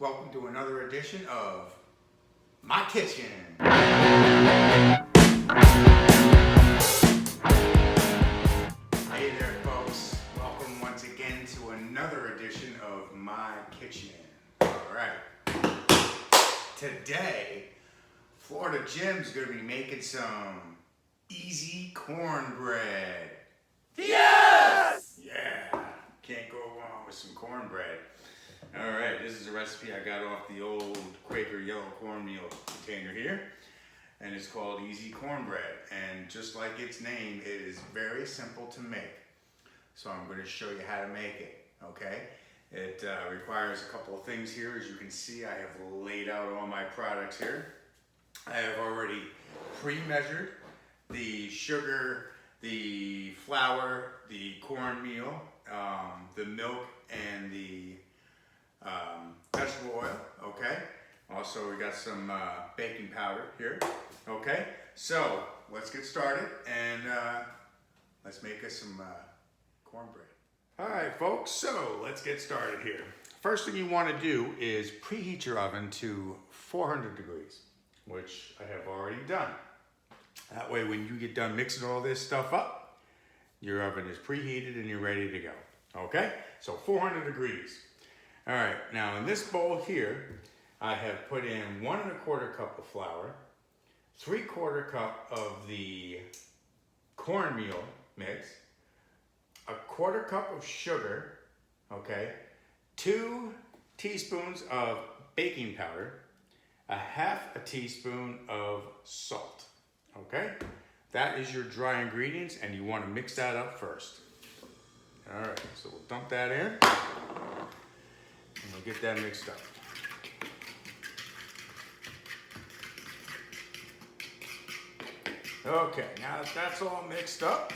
welcome to another edition of My Kitchen. Hey there folks, welcome once again to another edition of My Kitchen. Alright, today Florida Jim's going to be making some easy cornbread. Yes! Yeah, can't go wrong with some cornbread. Alright, this is a recipe I got off the old Quaker yellow cornmeal container here. And it's called Easy Cornbread. And just like its name, it is very simple to make. So I'm going to show you how to make it, okay? It requires a couple of things here. As you can see, I have laid out all my products here. I have already pre-measured the sugar, the flour, the cornmeal, the milk, and the vegetable oil, okay? Also, we got some baking powder here, okay? So, let's get started and let's make us some cornbread. All right, folks, so let's get started here. First thing you want to do is preheat your oven to 400 degrees, which I have already done. That way, when you get done mixing all this stuff up, your oven is preheated and you're ready to go, okay? So 400 degrees. All right, now in this bowl here, I have put in 1 1/4 cup of flour, 3/4 cup of the cornmeal mix, 1/4 cup of sugar, okay, 2 teaspoons of baking powder, 1/2 teaspoon of salt, okay? That is your dry ingredients and you want to mix that up first. All right, so we'll dump that in and we'll get that mixed up. Okay, now that that's all mixed up,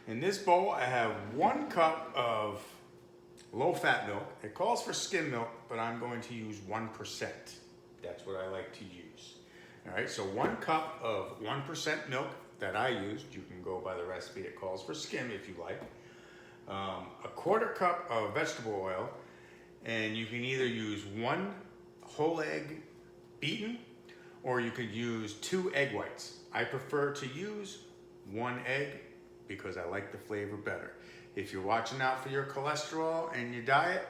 in this bowl I have 1 cup of low-fat milk. It calls for skim milk, but I'm going to use 1%. That's what I like to use. All right, so 1 cup of 1% milk that I used. You can go by the recipe. It calls for skim if you like. 1/4 cup of vegetable oil, and you can either use 1 whole egg beaten, or you could use 2 egg whites. I prefer to use 1 egg because I like the flavor better. If you're watching out for your cholesterol and your diet,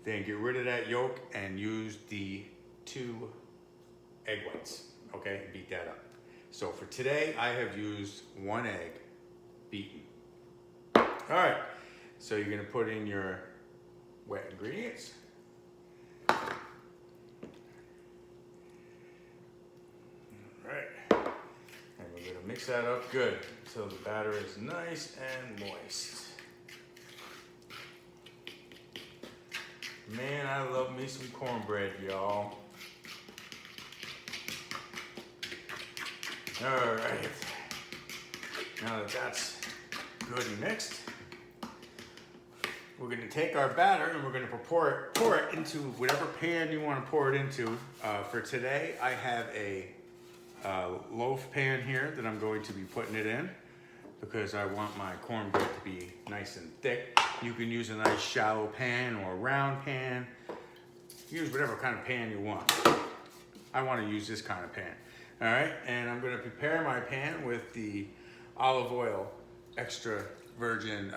then get rid of that yolk and use the 2 egg whites, okay? Beat that up. So for today, I have used 1 egg beaten. All right, so you're gonna put in your wet ingredients. And we're going to mix that up good so the batter is nice and moist. Man, I love me some cornbread, y'all. All right. Now that that's good and mixed, we're going to take our batter and we're going to pour it into whatever pan you want to pour it into. For today, I have a loaf pan here that I'm going to be putting it in because I want my cornbread to be nice and thick. You can use a nice shallow pan or a round pan. Use whatever kind of pan you want. I want to use this kind of pan. All right, and I'm going to prepare my pan with the olive oil extra virgin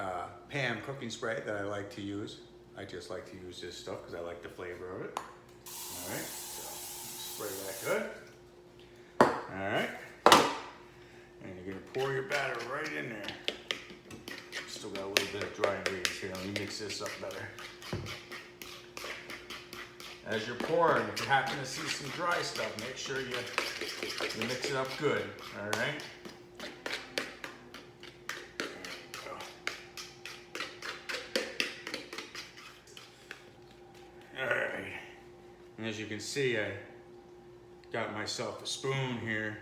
pan cooking spray that I like to use. I just like to use this stuff because I like the flavor of it. All right, so spray that good. All right, and you're gonna pour your batter right in there. Still got a little bit of dry ingredients here. Let me mix this up better. As you're pouring, if you happen to see some dry stuff, make sure you mix it up good. All right. All right. And as you can see, I got myself a spoon here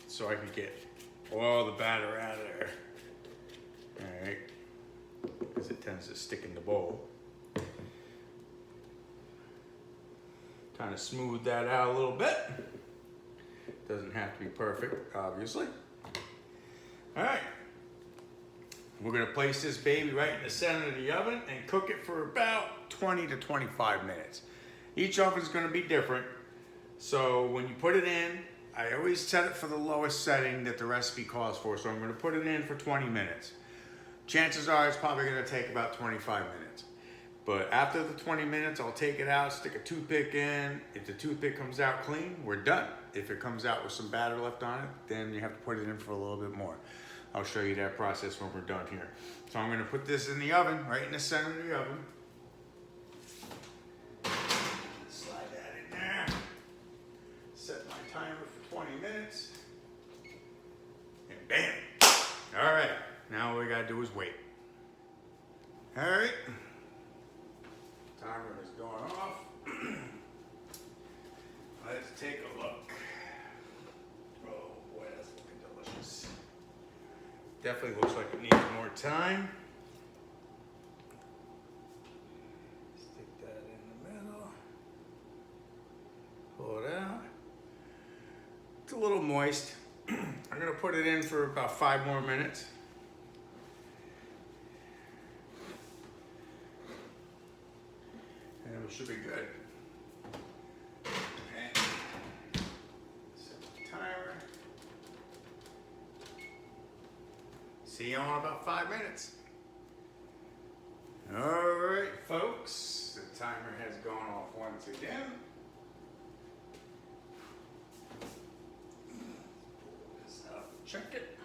so I could get all the batter out of there. All right, because it tends to stick in the bowl. Kind of smooth that out a little bit. Doesn't have to be perfect, obviously. All right, We're gonna place this baby right in the center of the oven and cook it for about 20 to 25 minutes. Each oven's gonna be different. So when you put it in, I always set it for the lowest setting that the recipe calls for. So I'm gonna put it in for 20 minutes. Chances are it's probably gonna take about 25 minutes. But after the 20 minutes, I'll take it out, stick a toothpick in. If the toothpick comes out clean, we're done. If it comes out with some batter left on it, then you have to put it in for a little bit more. I'll show you that process when we're done here. So I'm gonna put this in the oven, right in the center of the oven. Slide that in there. Set my timer for 20 minutes. And bam! All right, now all we gotta do is wait. All right. Timer is going off. Let's take a look. Oh boy, that's looking delicious. Definitely looks like it needs more time. Stick that in the middle. Pull it out. It's a little moist. I'm gonna put it in for about 5 more minutes. And it should be good. And set the timer. See you in about 5 minutes. All right, folks. The timer has gone off once again. Pull this out, check it.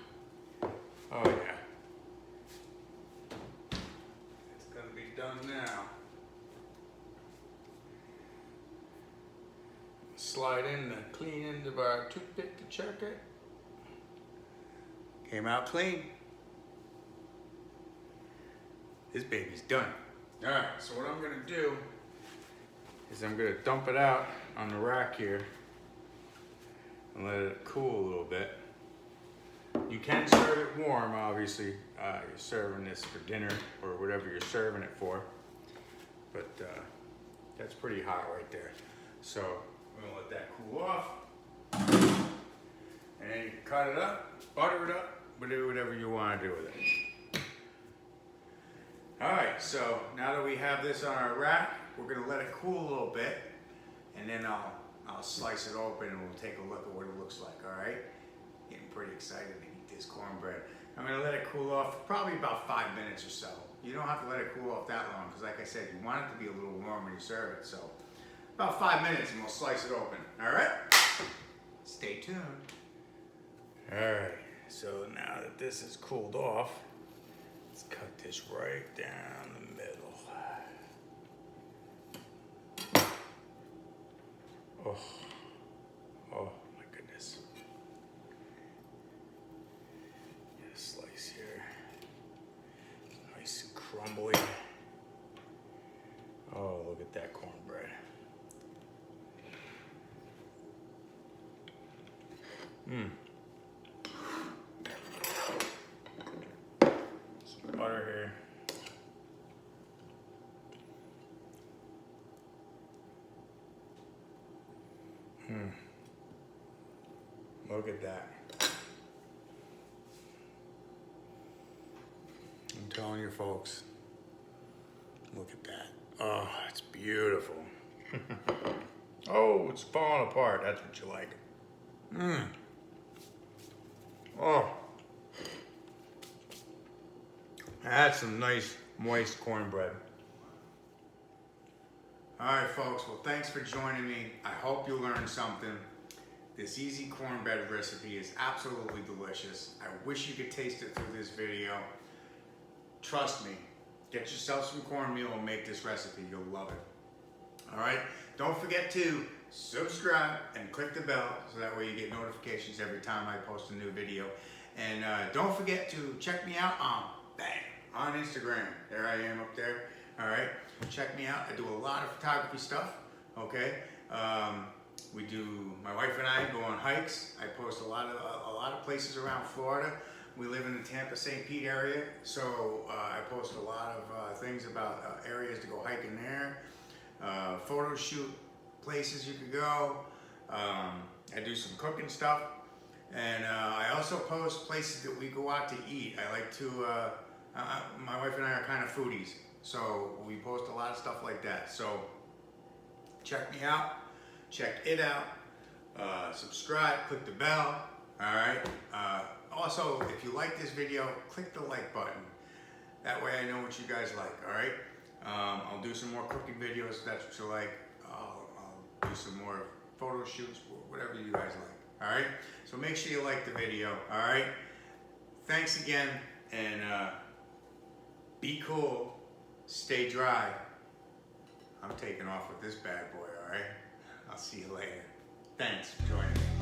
Oh yeah. It's gonna be done now. Slide in the clean end of our toothpick to check it. Came out clean. This baby's done. All right, so what I'm gonna do is I'm gonna dump it out on the rack here and let it cool a little bit. You can serve it warm, obviously. You're serving this for dinner or whatever you're serving it for. But that's pretty hot right there. So we're gonna let that cool off. And then you can cut it up, butter it up, do whatever you wanna do with it. All right, so now that we have this on our rack, we're gonna let it cool a little bit, and then I'll slice it open and we'll take a look at what it looks like, all right? Getting pretty excited to eat this cornbread. I'm gonna let it cool off for probably about 5 minutes or so. You don't have to let it cool off that long, because like I said, you want it to be a little warm when you serve it, so about 5 minutes and we'll slice it open, all right? Stay tuned. All right, so now that this is cooled off, let's cut this right down the middle. Oh, oh my goodness. Get a slice here. Nice and crumbly. Oh, look at that cornbread. Mmm. Some butter here. Look at that. I'm telling you folks, look at that. Oh, it's beautiful. Oh, it's falling apart. That's what you like. Oh. That's some nice, moist cornbread. All right, folks. Well, thanks for joining me. I hope you learned something. This easy cornbread recipe is absolutely delicious. I wish you could taste it through this video. Trust me, get yourself some cornmeal and make this recipe. You'll love it. All right? Don't forget to subscribe and click the bell so that way you get notifications every time I post a new video. And don't forget to check me out on Instagram. There I am up there. All right? Check me out. I do a lot of photography stuff. Okay? My wife and I go on hikes. I post a lot of places around Florida. We live in the Tampa, St. Pete area, so I post a lot of things about areas to go hiking there. Photo shoot places you could go. I do some cooking stuff, and I also post places that we go out to eat. I like to My wife and I are kind of foodies, so we post a lot of stuff like that. So check me out, check it out, subscribe, click the bell. All right. Also, if you like this video, click the like button. That way I know what you guys like. All right. I'll do some more cooking videos if that's what you like. I'll do some more photo shoots, whatever you guys like. All right. So make sure you like the video. All right. Thanks again, and be cool. Stay dry. I'm taking off with this bad boy. All right. I'll see you later. Thanks for joining me.